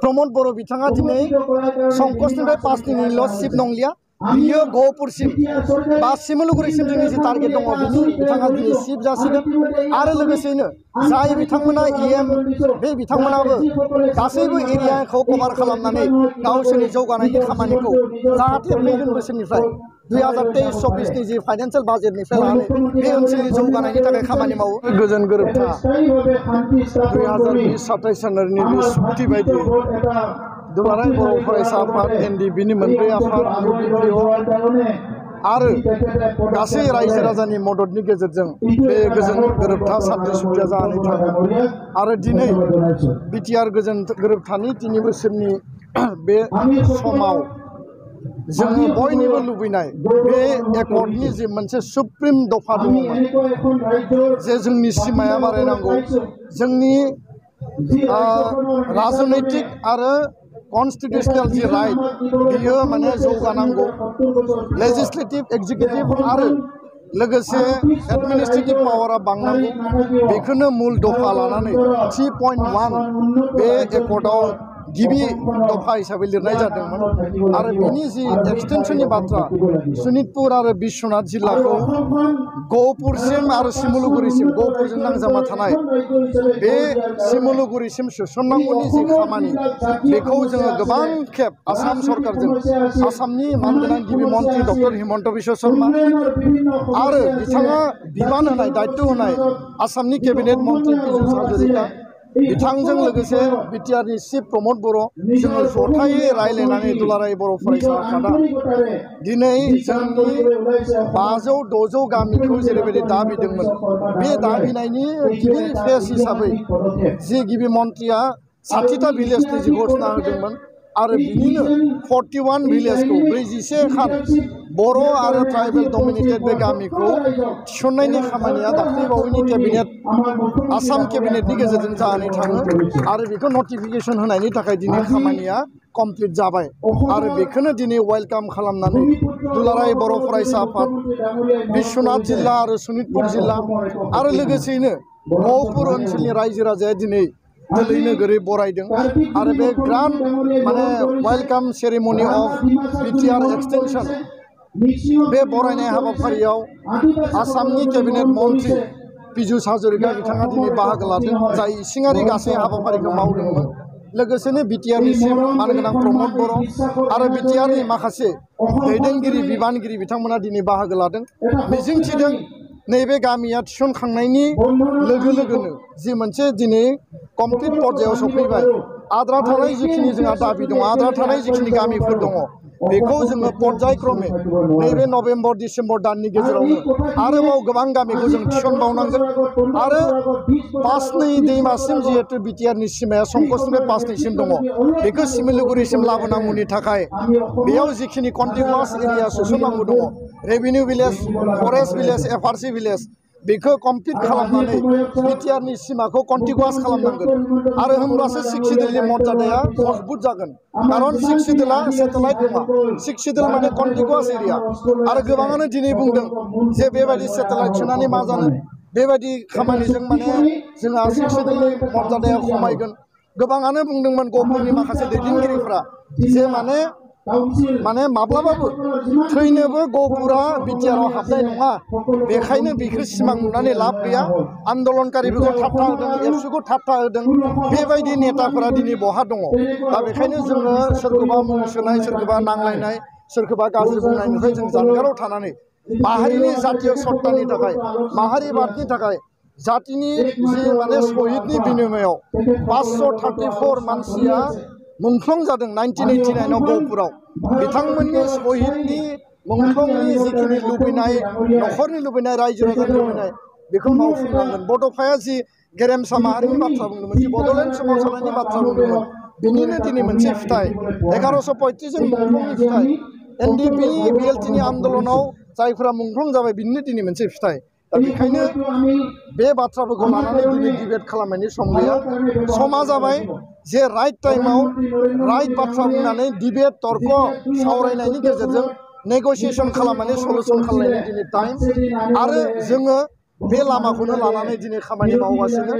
प्रमोद बर' बिथाङा दिनै संकसनिफ्राय 5 दिनैल' सिफ नंलिया बियो गहपुरसिम बा सिमलुगुरिसिम जोंनि जे टारगेट दङ बिनि बिथाङा दिनै सिफ जासिगोन आरो लोगोसेनो जाय बिथांमोना EM बे बिथांमोनाबो गासैबो एरियाखौ कभार खालामनानै गावसोरनि जौगानायनि खामानिखौ जाहाथे फैगोन बोसोरनिफ्राय 2023-24 नि जे फाइनान्सियेल बाजेटनिफ्राय लानानै बे ओनसोलनि जौगानायनि थाखाय खामानि मावो गोजोन गोरोबथा 2020-27 जानुवारिनि बे सुक्ति बायदियै दुलाराय बर' फरायसा आफाद NDBनि मोनब्रै आफाद UBPO आरो गासै रायजो राजानि मददनि गेजेरजों बे गोजोन गोरोबथा सान्थि सुक्तिया जानानै थाङो आरो दिनै BTR गोजोन गोरोबथानि 3 बोसोरनि बे समाव जोङो बयनिबो लुबैनाय बे एकर्डनि जे मोनसे सुप्रिम दफा दङमोन जे जोंनि सिमाया बारायनांगौ जोंनि राजनैतिक आरो कन्स्टिट्यूशनल जी राइट बियो माने जौगानांगौ लेजिस्लेटिव एक्जिक्यूटिव आरो लोगोसे एडमिनिस्ट्रेटिव पावारा बांनांगौ बेखौनो मूल दफा लानानै 3.1 बे एकर्डआव गिबि दफा हिसाबै लिरनाय जादोंमोन आरो बिनि जि एक्सटेंशननि बाथ्रा सनितपुर आरो बिश्वनाथ जिल्लाखौ गहपुरसिम आरो सिमलुगुरिसिम गहपुरजों नांजाबना थानाय बे सिमलुगुरिसिम सोसननांगौनि जि खामानि बेखौ जोङो गोबां खेब आसाम सरकारजों आसामनि मानगोनां गिबि मन्त्रि डक्टर हिमन्त बिश्व शर्मा आरो बिथाङा बिबान होनाय दायित्व होनाय आसामनि केबिनेट मन्त्रि पीयूष हाजरिका बिथांजों लोगोसे BTRनि चिफ प्रमोद बर' जोङो जथायै रायलायनानै दुलाराय बर' फरायसा आफादा दिनै जोंनि 500-600 गामिखौ जेरैबायदि दाबिदोंमोन बे दाबिनायनि गिबि फेज हिसाबै जि गिबि मन्त्रिया 60टा भिलेजनि जि घोषणा होदोंमोन आरो बिनिनो 41 भिलेजखौ 41 खान बर' आरो ट्राइबेल डमिनेटेड बे गामिखौ थिसननायनि खामानिया दाख्लैबावैनि केबिनेट आसाम केबिनेटनि गेजेरजों जानानै थाङो आरो बेखौ नटिफिकेशन होनायनि थाखाय दिनै खामानिया कमप्लिट जाबाय आरो बेखौनो दिनै वेलकाम खालामनानै दुलाराय बर' फरायसा आफाद बिश्वनाथ जिल्ला आरो सनितपुर जिल्ला आरो लोगोसेयैनो गहपुर ओनसोलनि रायजो राजाया दिनै दिल्ली नोगोरै बरायदों आरो बे ग्रान्ड माने welcome ceremony of BTR extension बे बरायनाय हाबाफारियाव आसामनि केबिनेट मन्त्रि पीयूष हाजरिका बिथाङा दिनै बाहागो लादों जाय इसिङारि गासै हाबाफारिखौ मावदोंमोन लोगोसेनो BTRनि सिम मानगोनां प्रमोद बर' आरो BTRनि माखासे दैदेनगिरि बिबानगिरि बिथांमोना दिनै बाहागो लादों मिजिंथिदों नैबे गामिया थिसनखांनायनि लोगो लोगोनो जि मोनसे दिनै कमप्लिट पर्यायाव सफैबाय आद्रा थानाय जिखिनि जोंहा दाबि दङ आद्रा थानाय जिखिनि गामिफोर दङ बेखौ जोङो पर्यायक्रमे नैबे नभेम्बर डिसेम्बर दाननि गेजेरावनो आरोबाव गोबां गामिखौ जों थिसनबावनांगोन आरो 5 दैमासिम जिहेतु BTRनि सिमाया संकसनिफ्राय 5 दैसिम दङ बेखौ सिमलुगुरिसिम लाबोनांगौनि थाखाय बेयाव जिखिनि कन्टिगुवास एरिया सोसननांगौ दङ revenue village forest village FRC village बेखौ कमप्लिट खालामनानै BTRनि सिमाखौ कन्टिगुवास खालामनांगोन आरो होमब्लासो सिक्सिडलनि मर्यादाया मजबुत जागोन खारन सिक्सिडला सेटेलाइट नङा सिक्सिडल माने कन्टिगुवास एरिया आरो गोबाङानो दिनै बुंदों जे बेबायदि सेटेलाइट सोनानै मा जानो बेबायदि खामानिजों माने जोंहा सिक्सिडलनि मर्यादाया खमायगोन गोबाङानो बुंदोंमोन गहपुरनि माखासे दैदेनगिरिफ्रा जे माने माब्लाबाबो थैनोबो गहपुरा BTRआव हाबनाय नङा बेखायनो बेखौ सिमां नुनानै लाब गैया आन्दलनकारिफोरखौ थाबथा होदों एबसुखौ थाबथा होदों बेबायदि नेताफोरा दिनै बहा दङ दा बेखायनो जोङो सोरखौबा मुं सोनाय सोरखौबा नांलायनाय सोरखौबा गाज्रि बुंनायनिफ्राय जों जानगाराव थानानै माहारिनि जातीय सत्तानि थाखाय माहारिबादनि थाखाय जातिनि जि माने शहीदनि बिनिमयाव 534 मानसिया मुंख्लं जादों 1989 गहपुराव बिथांमोननि शहीदनि मुंख्लंनि जिखिनि लुबैनाय नखरनि लुबैनाय रायजो राजानि लुबैनाय बेखौ मावफुंनांगोन बड'फाया जि गेरेमसा माहारिनि बाथ्रा बुंदोंमोन जि बड'लेण्ड सोमावसारनायनि बाथ्रा बुंदोंमोन बिनिनो दिनै मोनसे फिथाइ 1135 जों मुंख्लंनि फिथाइ NDP BLTनि आन्दलनाव जायफोरा मुंख्लं जाबाय बिनिनो दिनै मोनसे फिथाइ दा बेखायनो बे बाथ्राफोरखौ लानानै दिनै डिबेट खालामनायनि सम गैया समा जाबाय जे राइट टाइमाव राइट बाथ्रा बुंनानै डिबेट तर्क सावरायनायनि गेजेरजों नेगोसिएशन खालामनानै सल्युशन खालामनायनि दिनै टाइम आरो जोङो बे लामाखौनो लानानै दिनै खामानि मावगासिनो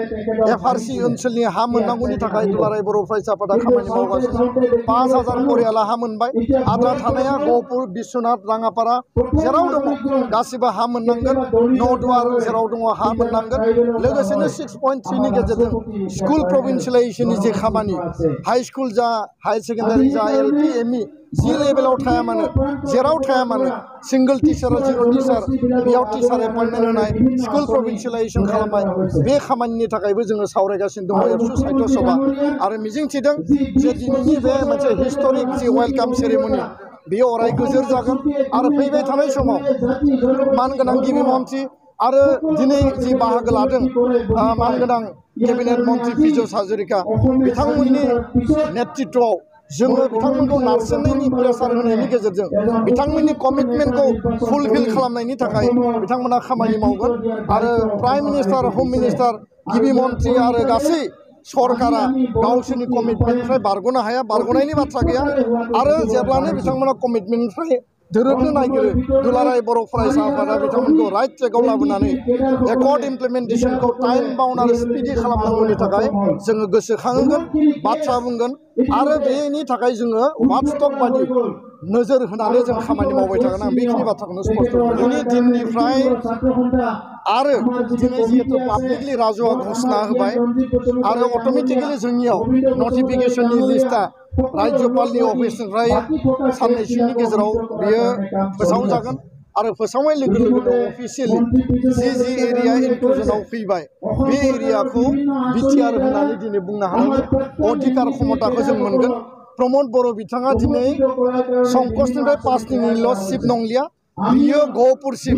एफआरसि ओनसोलनि हा मोननांगौनि थाखाय दुलाराय बर' फरायसा आफादा खामानि मावगासिनो 5000 परियाला हा मोनबाय आद्रा थानाया गहपुर बिश्वनाथ राङापारा जेराव दङ गासिबो हा मोननांगोन नौदुवार जेराव दङ हा मोननांगोन लोगोसेनो 6.3 नि गेजेरजों स्कुल प्रभिन्सियेलाइजेसननि जे खामानि हाई स्कुल जा हाई सेकेन्डारि जा एलपि एमइ जि लेभेलाव थाया मानो जेराव थाया मानो सिंगल टिचार जिर' टिचार बेयाव टिचार एपइन्टमेन्ट होनाय स्कुल प्रभिन्सियेलाइजेसन खालामनाय बे खामानिनि थाखायबो जोङो सावरायगासिनो दङ एबसु साहित्य सभा आरो मिजिंथिदों जे दिनैनि बे मोनसे हिस्टरिक जि वेलकाम सेरेमनि बेयो अराय गोजोर जागोन आरो फैबाय थानाय समाव मानगोनां गिबि मन्थ्रि आरो दिनै जि बाहागो लादों मानगोनां केबिनेट मन्थ्रि पिजुस हाजरिका बिथांमोननि नेतृत्वआव जोङो बिथांमोनखौ नारसिननायनि प्रेसार होनायनि गेजेरजों बिथांमोननि कमिटमेन्टखौ फुलफिल खालामनायनि थाखाय बिथांमोना खामानि मावगोन आरो प्राइम मिनिस्टार हम मिनिस्टार गिबि मन्थ्रि आरो गासै सरकारा गावसोरनि कमिटमेन्टनिफ्राय बारग'नो हाया बारग'नायनि बाथ्रा गैया आरो जेब्लानो बिथांमोना कमिटमेन्टनिफ्राय दोरोबनो नागिरो दुलाराय बर' फरायसा आफादा बिथांमोनखौ राइट ट्रेकआव लाबोनानै एकर्ड इमप्लिमेन्टेसनखौ टाइम बाउन्ड आरो स्पिडि खालामनांगौनि थाखाय जोङो गोसोखांगोन बाथ्रा बुंगोन आरो बेनि थाखाय जोङो वाटसटक बायदि नोजोर होनानै जों खामानि मावबाय थागोन आं बेखिनि बाथ्राखौनो स्पष्ट दिनै दिननिफ्राय आरो दिनै जिहेतु पाब्लिकलि राजुआ घोषणा होबाय आरो अट'मेटिकेलि जोंनियाव नटिफिकेसननि लिस्टआ राज्यपालनि अफिसनिफ्राय साननैसोनि गेजेराव बियो फोसावजागोन आरो फोसावनाय लोगो लोगोनो अफिसियेलि जि एरिया इनक्लुजनाव फैबाय बे एरियाखौ बिटिआर होननानै दिनै बुंनो हानायनि अधिकार क्षमताखौ जों मोनगोन प्रमद बर' बिथाङा दिनै संकसनिफ्राय 5 दिननिल' सिफ नंलिया बियो गहपुरसिम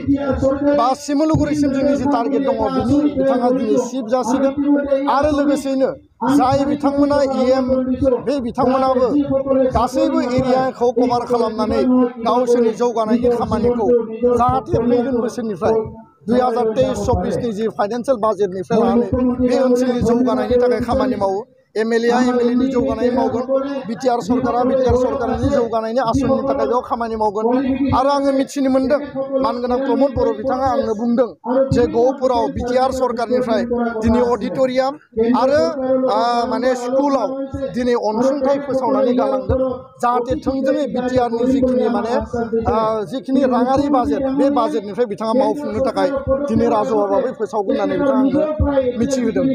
बा सिमलुगुरिसिम जोंनि जि टारगेट दङ बिनि बिथाङा दिनै सिफ जासिगोन आरो लोगोसेनो जाय बिथांमोना इएम बे बिथांमोनाबो गासैबो एरियाखौ कभार खालामनानै गावसोरनि जौगानायनि खामानिखौ जाहाथे फैगोन बोसोरनिफ्राय 2023-24 जि फाइनान्सियेल बाजेटनिफ्राय लानानै बे ओनसोलनि जौगानायनि थाखाय खामानि मावो एमएलएआ एमएलएनि जौगानाय मावगोन बिटिआर सरकारा बिटिआर सरकारनि जौगानायनि आसननि थाखाय बेयाव खामानि मावगोन आरो आङो मिथिनो मोन्दों मानगोनां प्रमद बर' बिथाङा आंनो बुंदों जे गहपुराव बिटिआर सरकारनिफ्राय दिनै अडिट'रियाम आरो माने स्कुलाव दिनै अनसुंथाइ फोसावनानै गालांगोन जाहाथे थोंजोङै बिटिआरनि जिखिनि माने जिखिनि राङारि बाजेट बे बाजेटनिफ्राय बिथाङा मावफुंनो थाखाय दिनै राजुआबाबो फोसावगोन होननानै बिथाङा आंनो मिथिहोदों।